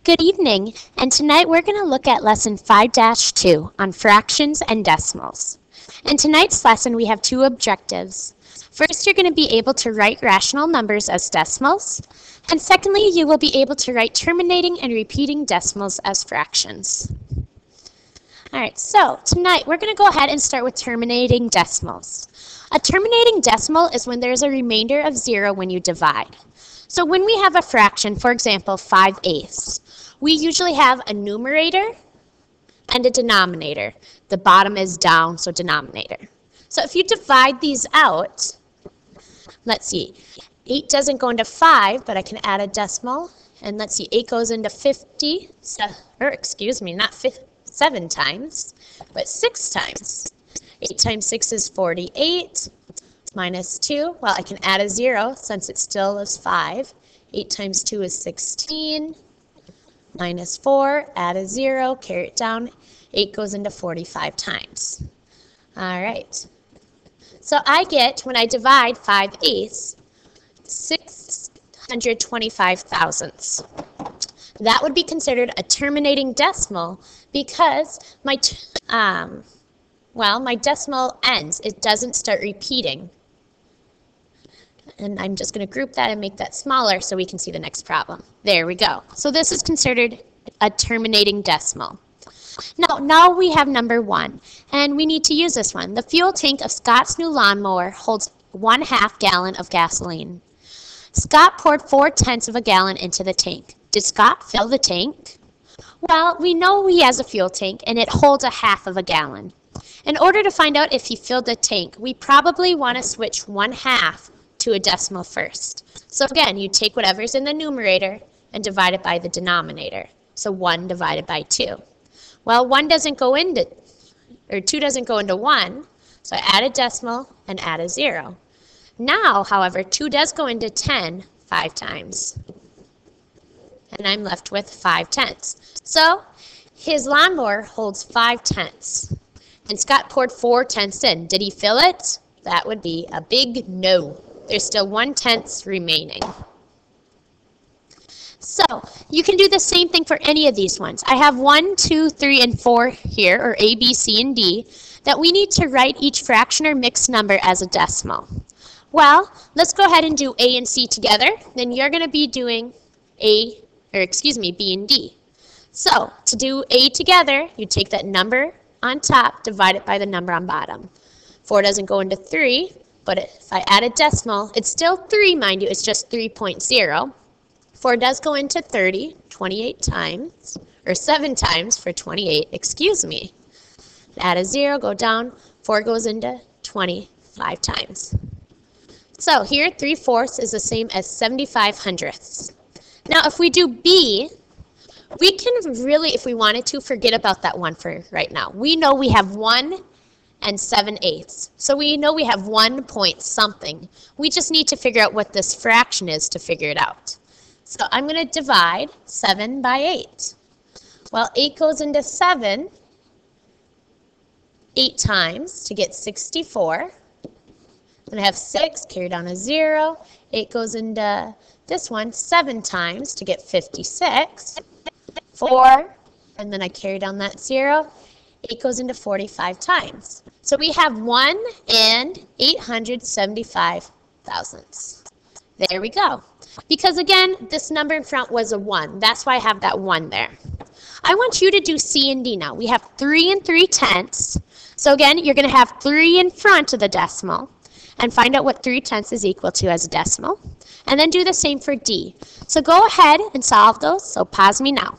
Good evening, and tonight we're going to look at lesson 5-2 on fractions and decimals. In tonight's lesson we have two objectives. First, you're going to be able to write rational numbers as decimals, and secondly, you will be able to write terminating and repeating decimals as fractions. Alright, so tonight we're going to go ahead and start with terminating decimals. A terminating decimal is when there's a remainder of 0 when you divide. So when we have a fraction, for example, 5/8, we usually have a numerator and a denominator. The bottom is down, so denominator. So if you divide these out, let's see, 8 doesn't go into 5, but I can add a decimal. And let's see, 8 goes into 50, not 7 times, but 6 times. 8 times 6 is 48. Minus 2, well, I can add a 0 since it still is 5. 8 times 2 is 16. Minus 4, add a 0, carry it down. 8 goes into 45 times. All right. So I get, when I divide 5/8, 625 thousandths. That would be considered a terminating decimal because my decimal ends. It doesn't start repeating. And I'm just going to group that and make that smaller so we can see the next problem. There we go. So this is considered a terminating decimal. Now we have number 1, and we need to use this one. The fuel tank of Scott's new lawnmower holds 1/2 gallon of gasoline. Scott poured 4/10 of a gallon into the tank. Did Scott fill the tank? Well, we know he has a fuel tank, and it holds 1/2 of a gallon. In order to find out if he filled the tank, we probably want to switch 1/2 to a decimal first. So again, you take whatever's in the numerator and divide it by the denominator. So 1 divided by 2. Well, 2 doesn't go into 1, so I add a decimal and add a 0. Now, however, 2 does go into 10 5 times. And I'm left with 5/10. So his lawnmower holds 5/10. And Scott poured 4/10 in. Did he fill it? That would be a big no. There's still 1/10 remaining. So you can do the same thing for any of these ones. I have 1, 2, 3, and 4 here, or A, B, C, and D, that we need to write each fraction or mixed number as a decimal. Well, let's go ahead and do A and C together. Then you're going to be doing B and D. So to do A together, you take that number on top, divide it by the number on bottom. 4 doesn't go into 3, but if I add a decimal, it's still 3, mind you, it's just 3.0. 4 does go into 30, 28 times, or 7 times for 28, excuse me. Add a 0, go down, 4 goes into 25 times. So here, 3/4 is the same as 75 hundredths. Now if we do B, we can really, if we wanted to, forget about that 1 for right now. We know we have 1 and 7/8. So we know we have 1 point something. We just need to figure out what this fraction is to figure it out. So I'm going to divide 7 by 8. Well, 8 goes into 7 8 times to get 64. Then I have 6, carry down a 0. 8 goes into this one 7 times to get 56. 4, and then I carry down that 0. 8 goes into 45 times. So we have 1 and 875 thousandths. There we go. Because again, this number in front was a 1. That's why I have that 1 there. I want you to do C and D now. We have 3 and 3/10. So again, you're going to have 3 in front of the decimal and find out what 3/10 is equal to as a decimal. And then do the same for D. So go ahead and solve those. So pause me now.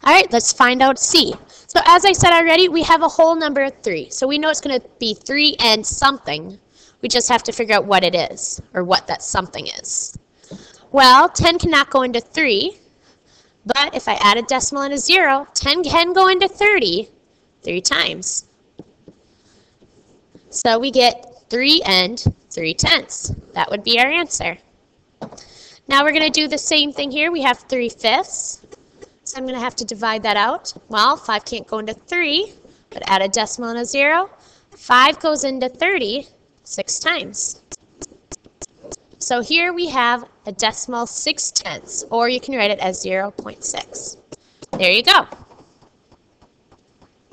All right, let's find out C. So as I said already, we have a whole number of 3. So we know it's going to be 3 and something. We just have to figure out what it is, or what that something is. Well, 10 cannot go into 3, but if I add a decimal and a 0, 10 can go into 30 3 times. So we get 3 and 3/10. That would be our answer. Now we're going to do the same thing here. We have 3/5. So I'm going to have to divide that out. Well, 5 can't go into 3, but add a decimal and a 0. 5 goes into 30 6 times. So So here we have a decimal 6/10, or you can write it as 0.6. There you go.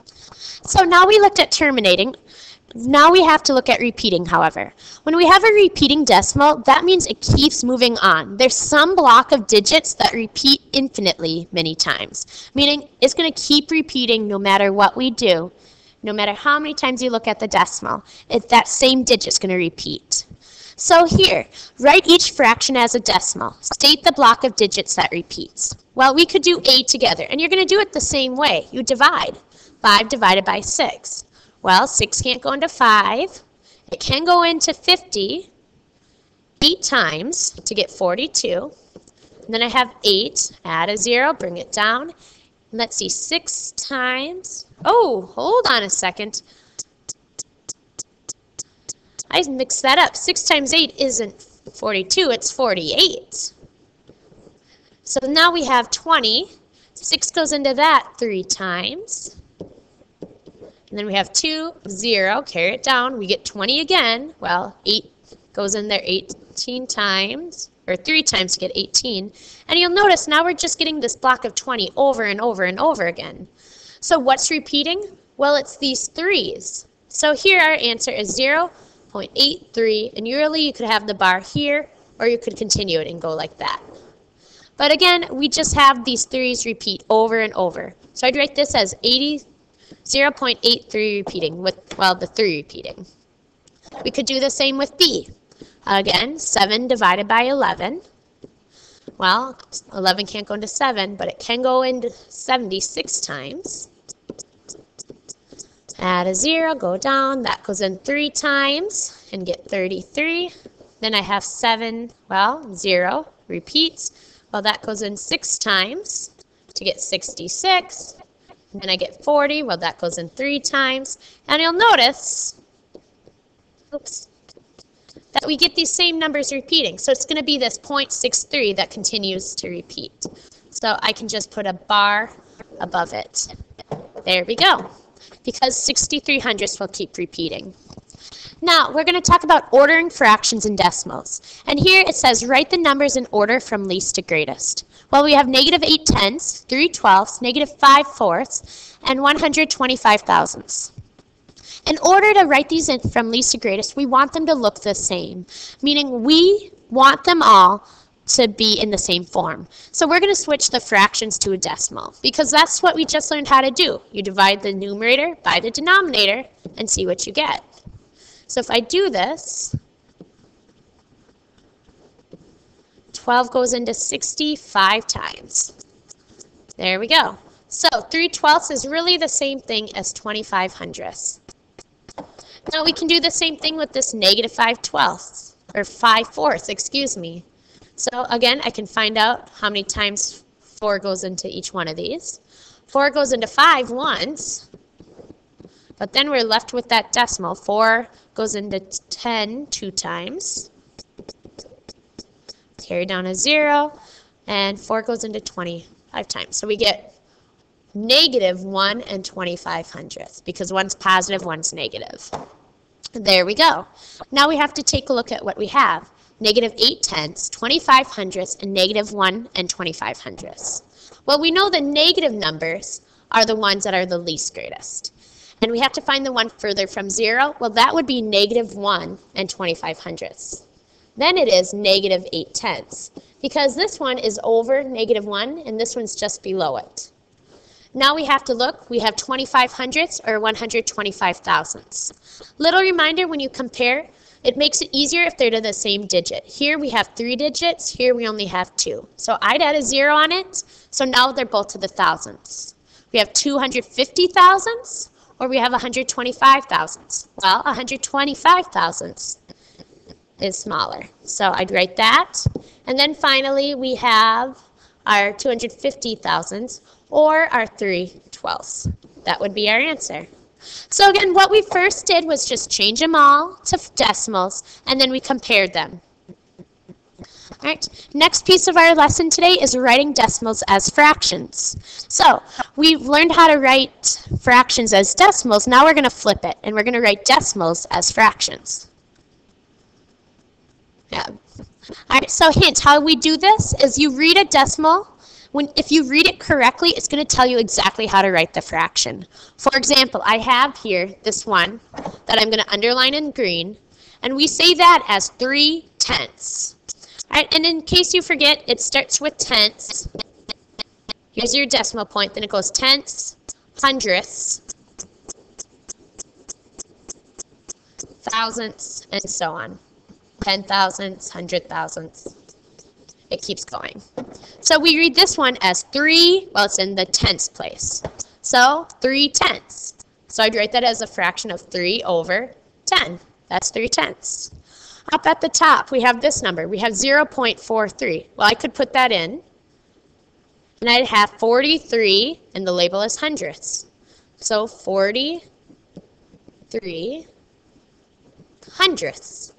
So now we looked at terminating. Now we have to look at repeating, however. When we have a repeating decimal, that means it keeps moving on. There's some block of digits that repeat infinitely many times, meaning it's going to keep repeating no matter what we do. No matter how many times you look at the decimal, that same digit's going to repeat. So here, write each fraction as a decimal. State the block of digits that repeats. Well, we could do 8 together, and you're going to do it the same way. You divide. 5 divided by 6. Well, 6 can't go into 5. It can go into 50 8 times to get 42. And then I have 8, add a 0, bring it down. Let's see, 6 times. Oh, hold on a second. I mixed that up. 6 times 8 isn't 42, it's 48. So now we have 20. 6 goes into that 3 times. And then we have 2, 0, carry it down. We get 20 again. Well, 8 goes in there 18 times, or 3 times to get 18. And you'll notice now we're just getting this block of 20 over and over and over again. So what's repeating? Well, it's these 3's. So here our answer is 0.83. And really you could have the bar here, or you could continue it and go like that. But again, we just have these 3's repeat over and over. So I'd write this as 0.83 repeating with, well, the 3 repeating. We could do the same with B. Again, 7 divided by 11. Well, 11 can't go into 7, but it can go into 76 times. Add a 0, go down. That goes in 3 times and get 33. Then I have 7, well, 0 repeats. Well, that goes in 6 times to get 66. And then I get 40. Well, that goes in 3 times. And you'll notice, oops, that we get these same numbers repeating. So it's going to be this 0.63 that continues to repeat. So I can just put a bar above it. There we go. Because 63 hundredths will keep repeating. Now, we're going to talk about ordering fractions and decimals. And here it says, write the numbers in order from least to greatest. Well, we have -8 tenths, 3 twelfths, -5 fourths, and 125 thousandths. In order to write these in from least to greatest, we want them to look the same, meaning we want them all to be in the same form. So we're going to switch the fractions to a decimal, because that's what we just learned how to do. You divide the numerator by the denominator and see what you get. So if I do this, 12 goes into 65 times. There we go. So 3 twelfths is really the same thing as 25 hundredths. Now we can do the same thing with this -5 twelfths, or 5 fourths, excuse me. So again, I can find out how many times 4 goes into each one of these. 4 goes into 5 once, but then we're left with that decimal. 4 goes into 10 2 times. Carry down a 0, and 4 goes into 25 times. So we get -1 and 25 hundredths, because one's positive, one's negative. There we go. Now we have to take a look at what we have. -8 tenths, 25 hundredths, and -1 and 25 hundredths. Well, we know the negative numbers are the ones that are the least greatest. And we have to find the one further from 0. Well, that would be -1 and 25 hundredths. Then it is -8 tenths, because this one is over -1 and this one's just below it. Now we have to look, we have 25 hundredths or 125 thousandths. Little reminder, when you compare, it makes it easier if they're to the same digit. Here we have 3 digits, here we only have 2. So I'd add a 0 on it, so now they're both to the thousandths. We have 250 thousandths, or we have 125 thousandths. Well, 125 thousandths is smaller. So I'd write that. And then finally we have our 250 thousandths, or our 3 twelfths. That would be our answer. So again, what we first did was just change them all to decimals, and then we compared them. All right, next piece of our lesson today is writing decimals as fractions. So we've learned how to write fractions as decimals. Now we're going to flip it, and we're going to write decimals as fractions. Yeah. All right, so hint, how we do this is you read a decimal. If you read it correctly, it's going to tell you exactly how to write the fraction. For example, I have here this one that I'm going to underline in green, and we say that as 3/10. All right, and in case you forget, it starts with tenths. Here's your decimal point, then it goes tenths, hundredths, thousandths, and so on. 10,000ths, 100,000ths. It keeps going. So we read this one as 3, well, it's in the tenths place. So 3/10. So I'd write that as a fraction of 3 over 10. That's 3/10. Up at the top, we have this number. We have 0.43. Well, I could put that in, and I'd have 43, and the label is hundredths. So 43 hundredths.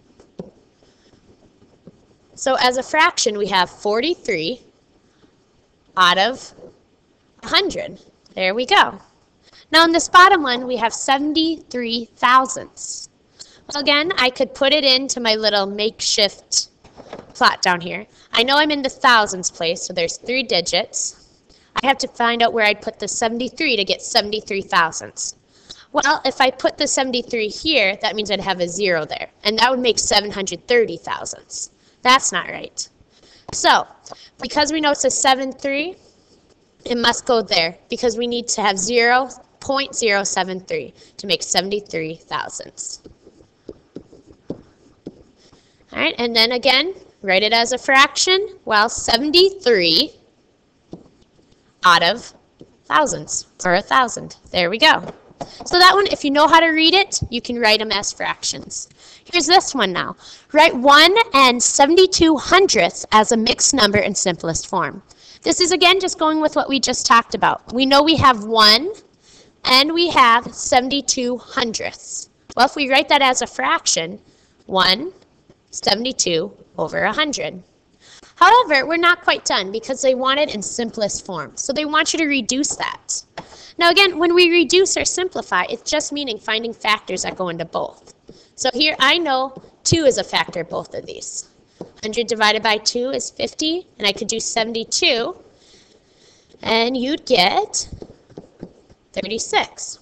So as a fraction, we have 43 out of 100. There we go. Now in this bottom one, we have 73 thousandths. Well, again, I could put it into my little makeshift plot down here. I know I'm in the thousands place, so there's 3 digits. I have to find out where I'd put the 73 to get 73 thousandths. Well, if I put the 73 here, that means I'd have a 0 there, and that would make 730 thousandths. That's not right. So, because we know it's a 73, it must go there, because we need to have 0.073 to make 73 thousandths. All right, and then again, write it as a fraction. Well, 73 out of thousandths, or 1,000. There we go. So that one, if you know how to read it, you can write them as fractions. Here's this one now. Write 1 and 72 hundredths as a mixed number in simplest form. This is, again, just going with what we just talked about. We know we have 1 and we have 72 hundredths. Well, if we write that as a fraction, 1/72 over 100. However, we're not quite done because they want it in simplest form. So they want you to reduce that. Now again, when we reduce or simplify, it's just meaning finding factors that go into both. So here I know 2 is a factor of both of these. 100 divided by 2 is 50, and I could do 72, and you'd get 36.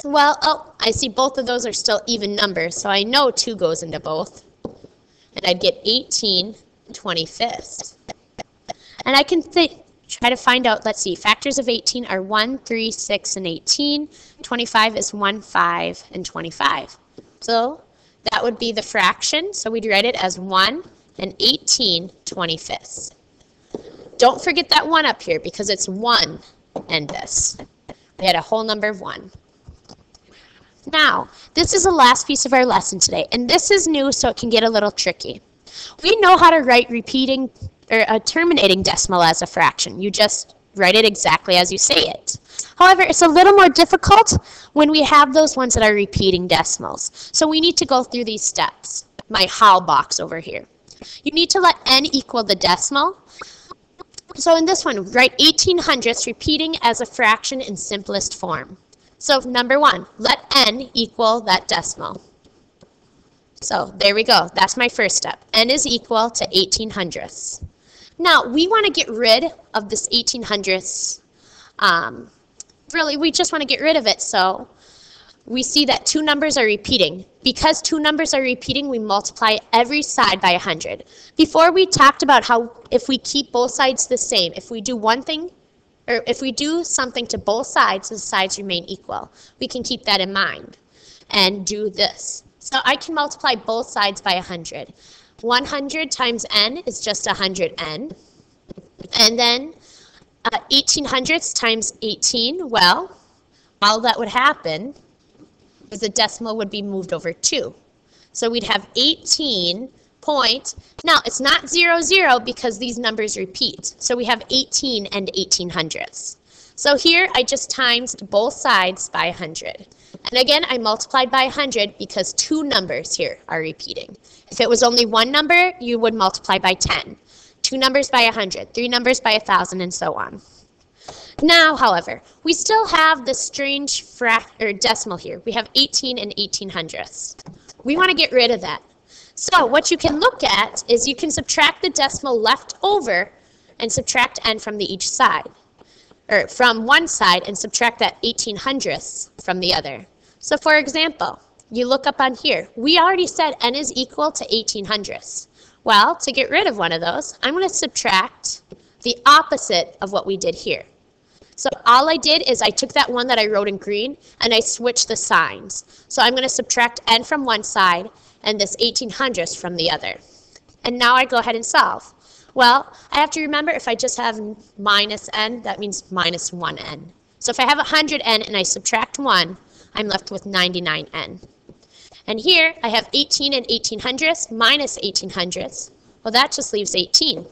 Well, oh, I see both of those are still even numbers, so I know 2 goes into both, and I'd get 18/25. And I can try to find out, let's see, factors of 18 are 1, 3, 6, and 18. 25 is 1, 5, and 25. So that would be the fraction, so we'd write it as 1 and 18/25. Don't forget that 1 up here because it's 1 and this. We had a whole number of 1. Now, this is the last piece of our lesson today, and this is new, so it can get a little tricky. We know how to write repeating or a terminating decimal as a fraction. You just write it exactly as you say it. However, it's a little more difficult when we have those ones that are repeating decimals. So we need to go through these steps. My how box over here. You need to let n equal the decimal. So in this one, write 18 hundredths repeating as a fraction in simplest form. So number 1, let n equal that decimal. So there we go. That's my first step. N is equal to 18 hundredths. Now, we want to get rid of this 18 hundredths. Really, we just want to get rid of it. So we see that 2 numbers are repeating. Because 2 numbers are repeating, we multiply every side by 100. Before, we talked about how if we keep both sides the same, if we do one thing, or if we do something to both sides, the sides remain equal. We can keep that in mind and do this. So I can multiply both sides by 100. 100 times n is just 100n. And then 18 hundredths times 18, well, all that would happen is the decimal would be moved over 2. So we'd have 18 point. Now, it's not 0, 0 because these numbers repeat. So we have 18 and 18 hundredths. So here I just times both sides by 100. And again, I multiplied by 100 because 2 numbers here are repeating. If it was only 1 number, you would multiply by 10. 2 numbers by 100, 3 numbers by 1,000, and so on. Now, however, we still have this strange decimal here. We have 18 and 18 hundredths. We want to get rid of that. So what you can look at is you can subtract the decimal left over and subtract n from each side, or from one side and subtract that 1800ths from the other. So for example, you look up on here. We already said n is equal to 1800ths. Well, to get rid of one of those, I'm going to subtract the opposite of what we did here. So all I did is I took that one that I wrote in green and I switched the signs. So I'm going to subtract n from one side and this 1800ths from the other. And now I go ahead and solve. Well, I have to remember if I just have minus n, that means minus 1n. So if I have 100n and I subtract 1, I'm left with 99n. And here I have 18 and 1800ths minus 1800ths. Well, that just leaves 18.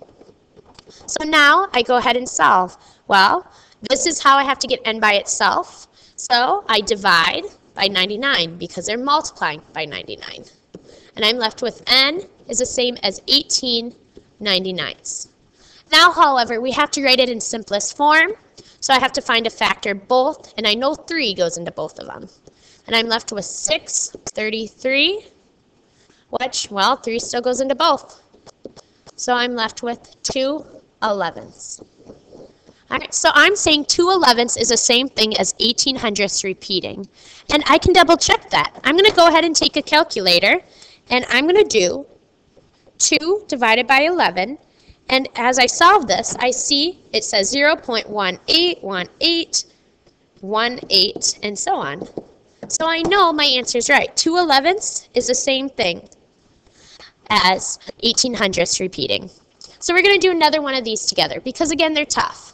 So now I go ahead and solve. Well, this is how I have to get n by itself. So I divide by 99 because they're multiplying by 99. And I'm left with n is the same as 18/99. Now, however, we have to write it in simplest form. So I have to find a factor both, and I know 3 goes into both of them. And I'm left with 6/33, which, well, 3 still goes into both. So I'm left with 2/11. All right, so I'm saying 2/11 is the same thing as 1800ths repeating. And I can double check that. I'm going to go ahead and take a calculator, and I'm going to do 2 divided by 11. And as I solve this, I see it says 0.181818, and so on. So I know my answer is right. 2/11 is the same thing as 1800ths repeating. So we're going to do another one of these together because, again, they're tough.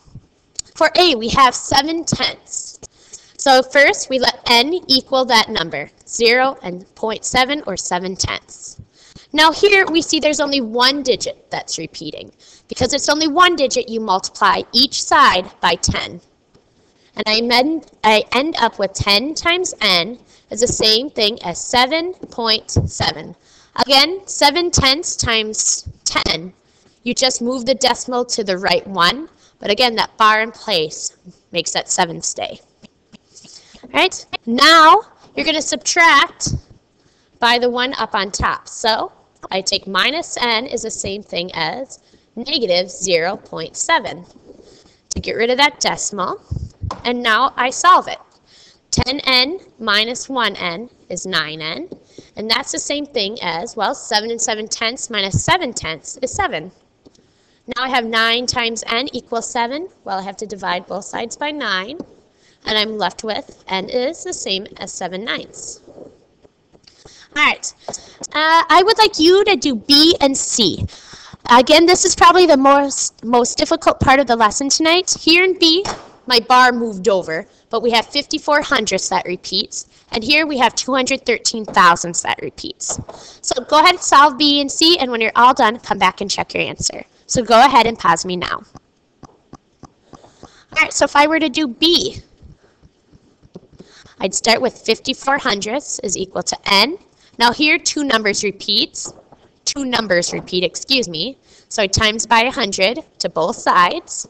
For A, we have 7/10. So first, we let n equal that number, 0 and 0.7 or 7/10. Now here, we see there's only one digit that's repeating. Because it's only one digit, you multiply each side by 10. And I end up with 10 times n is the same thing as 7.7. Again, 7/10 times 10. You just move the decimal to the right one. But again, that bar in place makes that 7 stay. All right, now you're going to subtract by the one up on top. So I take minus n is the same thing as negative 0.7 to get rid of that decimal. And now I solve it. 10n minus 1n is 9n. And that's the same thing as, well, 7 and 7/10 minus 7/10 is 7. Now I have 9 times n equals 7. Well, I have to divide both sides by 9. And I'm left with n is the same as 7/9. All right. I would like you to do B and C. Again, this is probably the most difficult part of the lesson tonight. Here in B, my bar moved over, but we have 54/100ths that repeats. And here we have 213,000ths that repeats. So go ahead and solve B and C, and when you're all done, come back and check your answer. So go ahead and pause me now. All right, so if I were to do B, I'd start with 54/100ths is equal to n. Now here, two numbers repeat, excuse me. So I times by 100 to both sides.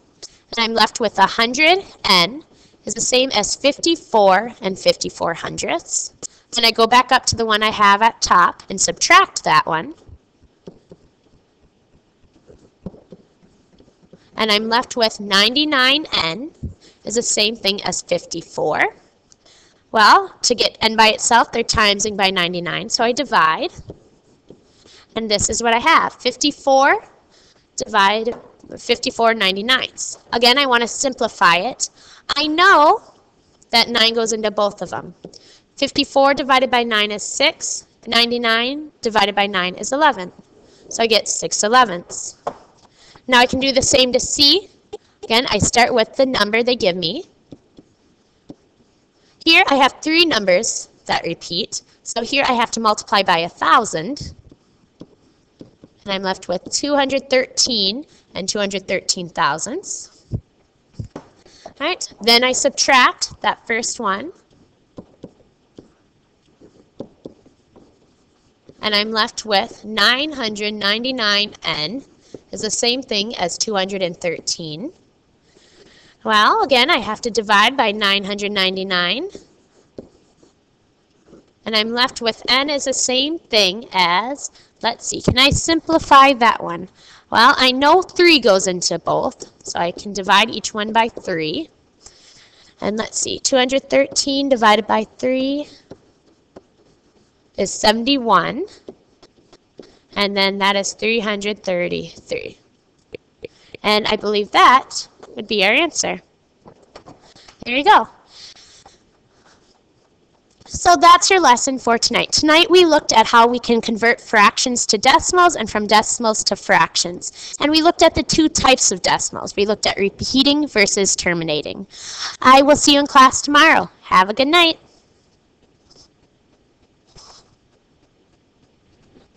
And I'm left with 100n is the same as 54 and 54/100ths. Then I go back up to the one I have at top and subtract that one. And I'm left with 99n is the same thing as 54. Well, to get n by itself, they're timesing by 99, so I divide. And this is what I have. 54 divide 54/99. Again, I want to simplify it. I know that 9 goes into both of them. 54 divided by 9 is 6. 99 divided by 9 is 11. So I get 6/11. Now I can do the same to C. Again, I start with the number they give me. Here I have 3 numbers that repeat. So here I have to multiply by 1,000. And I'm left with 213 and 213,000ths. All right, then I subtract that first one. And I'm left with 999n is the same thing as 213. Well, again, I have to divide by 999. And I'm left with n is the same thing as, let's see, can I simplify that one? Well, I know 3 goes into both, so I can divide each one by 3. And let's see, 213 divided by 3 is 71. And then that is 333. And I believe that would be our answer. There you go. So that's your lesson for tonight. Tonight we looked at how we can convert fractions to decimals and from decimals to fractions. And we looked at the 2 types of decimals. We looked at repeating versus terminating. I will see you in class tomorrow. Have a good night.